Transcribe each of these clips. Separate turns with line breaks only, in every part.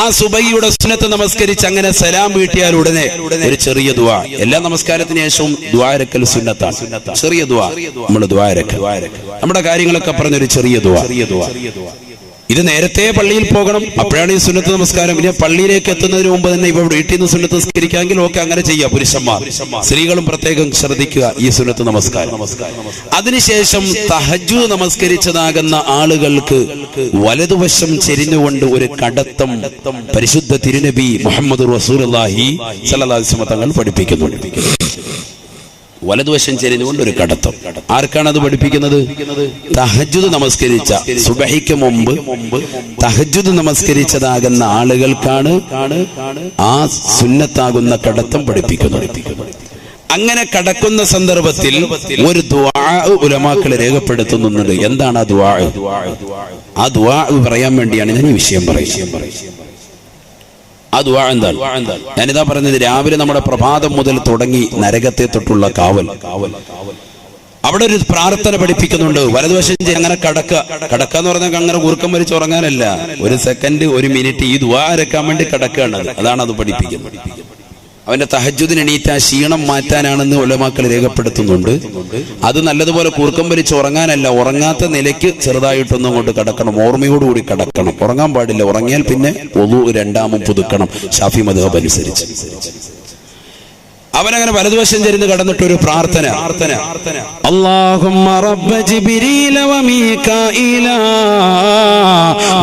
ആ സുബഹിയുടെ സുന്നത്ത് നമസ്കരിച്ച് അങ്ങനെ സലാം വീട്ടിയാൽ ഉടനെ ഒരു ചെറിയ ദുആ. എല്ലാ നമസ്കാരത്തിന് ശേഷവും ദുആ ഇരക്കൽ സുന്നത്താണ്. ചെറിയ ദുആ നമ്മൾ ദുആ ഇരക്കൽ, നമ്മുടെ കാര്യങ്ങളൊക്കെ പറഞ്ഞൊരു ചെറിയ ദുആ. ഇത് നേരത്തെ പള്ളിയിൽ പോകണം, അപ്പോഴാണ് ഈ സുന്നത്ത് നമസ്കാരം. പിന്നെ പള്ളിയിലേക്ക് എത്തുന്നതിന് മുമ്പ് തന്നെ ഇപ്പൊ വീട്ടിൽ നിന്ന് സുന്നത്ത് നമസ്കരിക്കാമെങ്കിൽ ഓക്കെ, അങ്ങനെ ചെയ്യാം. പുരുഷന്മാർ, സ്ത്രീകളും പ്രത്യേകം ശ്രദ്ധിക്കുക ഈ സുന്നത്ത് നമസ്കാരം. അതിനുശേഷം തഹജ്ജുദ് നമസ്കരിച്ചതാകുന്ന ആളുകൾക്ക് വലതുവശം ചെരിഞ്ഞുകൊണ്ട് ഒരു കടത്തം പരിശുദ്ധ തിരുനബി മുഹമ്മദ് റസൂലുള്ളാഹി സ്വല്ലല്ലാഹു അലൈഹി വസല്ലം തങ്ങൾ പഠിപ്പിക്കുന്നുണ്ട്. വലതുവശം ചെരിഞ്ഞുകൊണ്ട് ഒരു കടത്തം. ആർക്കാണ് അത് പഠിപ്പിക്കുന്നത്? തഹജ്ജുദ് നമസ്കരിച്ച, സുബഹിക്ക് മുമ്പ് തഹജ്ജുദ് നമസ്കരിച്ചതാകുന്ന ആളുകൾക്കാണ് ആ സുന്നത്താകുന്ന കടത്തം പഠിപ്പിക്കുന്നത്. അങ്ങനെ കടക്കുന്ന സന്ദർഭത്തിൽ ഒരു ദുആ ഉലമാക്കൾ രേഖപ്പെടുത്തുന്നുണ്ട്. എന്താണ് ആ ദുആ? ആ ദുആ പറയാൻ വേണ്ടിയാണ് ഞാൻ ഈ വിഷയം പറയുന്നത്. ആ ദുആ എന്താണ്? ഞാനിതാ പറഞ്ഞത്, രാവിലെ നമ്മുടെ പ്രഭാതം മുതൽ തുടങ്ങി നരകത്തെ തൊട്ടുള്ള കാവൽ. അവിടെ ഒരു പ്രാർത്ഥന പഠിപ്പിക്കുന്നുണ്ട്. വലതുവശം അങ്ങനെ കടക്കുക എന്ന് പറഞ്ഞാൽ അങ്ങനെ ഉറക്കം വലിച്ച് ഉറങ്ങാനല്ല, ഒരു സെക്കൻഡ്, ഒരു മിനിറ്റ് ഈ ദുആ ഇരക്കാൻ വേണ്ടി കടക്കുകയാണ്. അതാണ് അത് പഠിപ്പിക്കുന്നത്. അവന്റെ തഹജ്ജുദിന് എണീറ്റ ക്ഷീണം മാറ്റാനാണെന്ന് ഉലമാക്കൾ രേഖപ്പെടുത്തുന്നുണ്ട്. അത് നല്ലതുപോലെ കൂർക്കം വലിച്ച് ഉറങ്ങാനല്ല, ഉറങ്ങാത്ത നിലയ്ക്ക് ചെറുതായിട്ടൊന്നും കൊണ്ട് കടക്കണം, ഓർമ്മയോടുകൂടി കടക്കണം. ഉറങ്ങാൻ പാടില്ല, ഉറങ്ങിയാൽ പിന്നെ വുളു രണ്ടാമം പുതുക്കണം ഷാഫി മദ്ഹബ് അനുസരിച്ച്. അവനങ്ങനെ വലതുവശം ചെരിഞ്ഞ് കടന്നിട്ടൊരു പ്രാർത്ഥന. അല്ലാഹുമ്മ റബ്ബ ജിബ്രീല വ മീകാഈല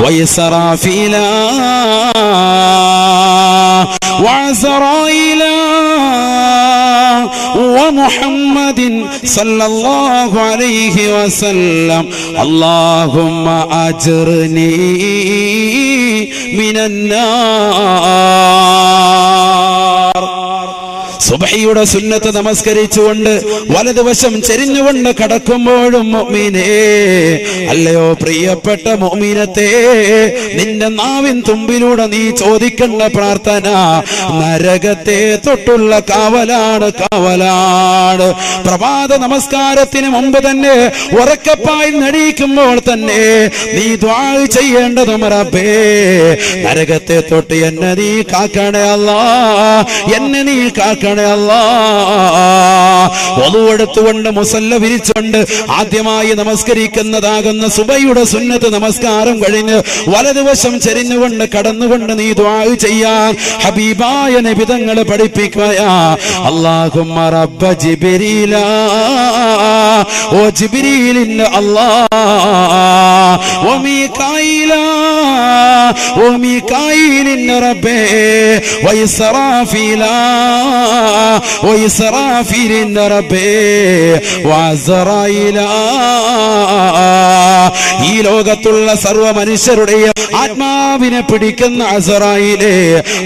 വ ഇസ്റാഫീല وعزرائيل ومحمد صلى الله عليه وسلم اللهم أجرني من النار. സുബ്ഹിയുടെ സുന്നത്ത് നമസ്കരിച്ചുകൊണ്ട് വലതുവശം ചെരിഞ്ഞുകൊണ്ട് കടക്കുമ്പോഴും മുഅ്മിനേ, അല്ലയോ പ്രിയപ്പെട്ട മുഅ്മിനത്തെ, നിന്റെ നാവിൻ തുമ്പിലൂടെ നീ ചോദിക്കേണ്ട പ്രാർത്ഥന നരകത്തെ തൊട്ടുള്ള കാവലാണ്. പ്രഭാത നമസ്കാരത്തിന് മുമ്പ് തന്നെ ഉറക്കപ്പായി നടിക്കുമ്പോൾ തന്നെ നീ ദുആ ചെയ്യേണ്ടതും റബ്ബേ, നരകത്തെ തൊട്ട് എന്നെ നീ കാക്കണേ അല്ലാഹ്, എന്നെ നീ കാക്കണേ ഒളുവെടുത്തുകൊണ്ട് മുസല്ല വിരിച്ചുകൊണ്ട് ആദ്യമായി നമസ്കരിക്കുന്നതാകുന്ന സുബഹിയുടെ സുന്നത്ത് നമസ്കാരം കഴിഞ്ഞ് വലതുവശം ചെരിഞ്ഞുകൊണ്ട് കടന്നുകൊണ്ട് നീ ദുആ ചെയ്യാൻ ഹബീബായ നബി തങ്ങൾ പഠിപ്പിക്കുകയാ. അല്ലാഹുമ്മ റബ്ബ ജിബ്രീല, ഓ ജിബ്രീലിന്റെ അല്ലാഹ്, ഓ മീകാഈല, ഓ മീകാഈലിന്റെ റബ്ബേ, വ ഇസ്റാഫീല, ഓ ഇസ്റാഫീലിന്റെ റബ്ബേ, വ അസ്റായീല. ഈ ലോകത്തുള്ള സർവ്വ മനുഷ്യരുടെയും ആത്മാവിനെ പിടിക്കുന്ന അസ്റായീലേ,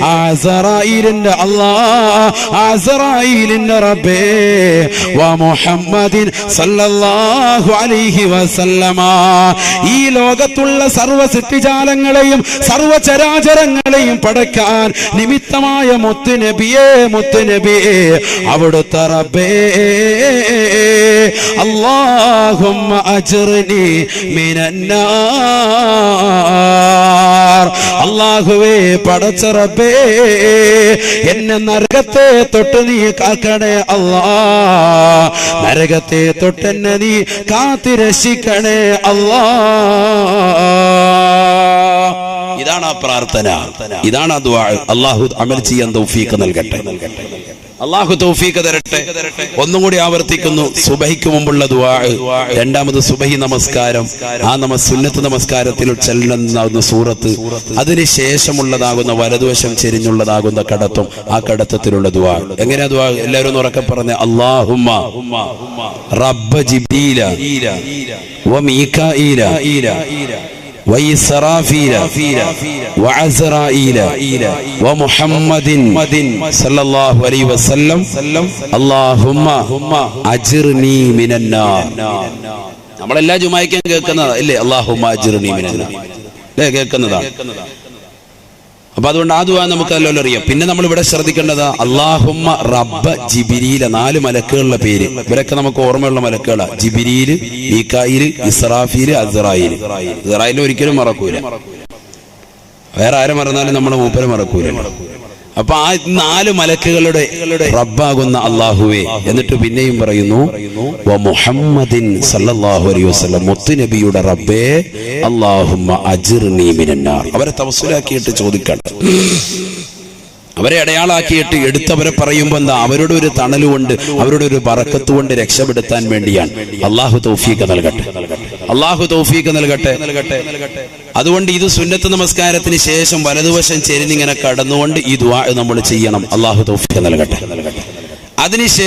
അസ്റായീലിന്റെ അല്ലാഹ്, അസ്റായീലിന്റെ റബ്ബേ, വ മുഹമ്മദിൻ സല്ലല്ലാഹു അലൈഹി വസല്ലമ. ഈ ലോകത്തുള്ള സർവ്വ സൃഷ്ടിജാലങ്ങളെയും സർവ്വ ചരാചരങ്ങളെയും പടക്കാൻ നിമിത്തമായ മുത്തുനബിയേ, മുത്തുനബിയേ, അവിടുത്തെ റബ്ബേ, അല്ലാഹുമ്മ അജ്റിനി മിനന്നാർ. അല്ലാഹുവേ, പടച്ച റബ്ബേ, എന്നെ നരകത്തെ തൊട്ട് നീ കാക്കണേ അല്ലാഹ്, നരകത്തെ തൊട്ടെന്നെ നീ കാത്തിരക്ഷിക്കണേ അല്ലാഹ്. ഇതാണ് ആ പ്രാർത്ഥന, ഇതാണ് ആ ദുആ. അല്ലാഹു അമൽ ചെയ്യാൻ തൗഫീഖ് നൽകട്ടെ, അല്ലാഹു തൗഫീഖ് തരട്ടെ. ഒന്നും കൂടി ആവർത്തിക്കുന്നു, സുബഹിക്ക് മുമ്പുള്ള ദുആ, രണ്ടാമത് സുബഹി നമസ്കാരം, ആ സുന്നത്ത് നമസ്കാരത്തിൽ ചെല്ലുന്ന സൂറത്ത്, അതിനുശേഷമുള്ളതാകുന്ന വലതുവശം ചെരിഞ്ഞുള്ളതാകുന്ന കടത്തം, ആ കടത്തത്തിലുള്ള ദുആ. എങ്ങനെയാ ദുആ? എല്ലാവരും ഒന്ന് ഉറക്കെ പറഞ്ഞ, അല്ലാഹുമ്മ റബ്ബ ജിബ്രീല വ മീകാഈല وإسرافيل وعزرائيل ومحمد صلى الله عليه وسلم اللهم أجرني من النار. നമ്മളെല്ലാ ജുമായ്ക്കും കേൾക്കുന്നതാ അല്ലേ, അല്ലാഹുമ്മ അജ്റിനി മിനന്നാർ അല്ലേ, കേൾക്കുന്നതാണ്. അപ്പൊ അതുകൊണ്ട് ആ ദുആ നമുക്ക് നല്ലോണം അറിയാം. പിന്നെ നമ്മൾ ഇവിടെ ശ്രദ്ധിക്കേണ്ടതാ അല്ലാഹുമ്മ റബ്ബ ജിബ്രീല, 4 മലക്കുകളുടെ പേര്. ഇവരൊക്കെ നമുക്ക് ഓർമ്മയുള്ള മലക്കുകളാ. ജിബ്രീൽ, മീകായിൽ, ഇസ്രാഫീൽ, അസ്റായീൽ. ഇസ്രായീലിനെ ഒരിക്കലും മറക്കൂല. വേറെ ആരെ മറന്നാലും നമ്മളെ മൂപ്പരെ മറക്കൂലല്ലോ. അപ്പൊ ആ 4 മലക്കുകളുടെ റബ്ബാകുന്ന അള്ളാഹുവേ, എന്നിട്ട് പിന്നെയും പറയുന്നു മുഹമ്മദിൻ സല്ലല്ലാഹു അലൈഹി വസല്ലം, മുത്തുനബിയുടെ റബ്ബേ, അല്ലാഹുമ്മ അജിർനി മിനന്നാർ. അവരെ തവസ്സുലാക്കിയിട്ട് ചോദിക്കണം, അവരെ അടയാളാക്കിയിട്ട് എടുത്തവരെ പറയുമ്പോൾ എന്താ, അവരുടെ ഒരു തണലുകൊണ്ട്, അവരുടെ ഒരു ബറക്കത്ത് കൊണ്ട് രക്ഷപ്പെടുത്താൻ വേണ്ടിയാണ്. അള്ളാഹു തൗഫീഖ് നൽകട്ടെ, അള്ളാഹു തൗഫീഖ് നൽകട്ടെ. അതുകൊണ്ട് ഇത് സുന്നത്ത് നമസ്കാരത്തിന് ശേഷം വലതുവശം ചെരിഞ്ഞിങ്ങനെ കടന്നുകൊണ്ട് ഈ ദുആ നമ്മൾ ചെയ്യണം. അള്ളാഹു തൗഫീഖ് നൽകട്ടെ. അതിനുശേഷം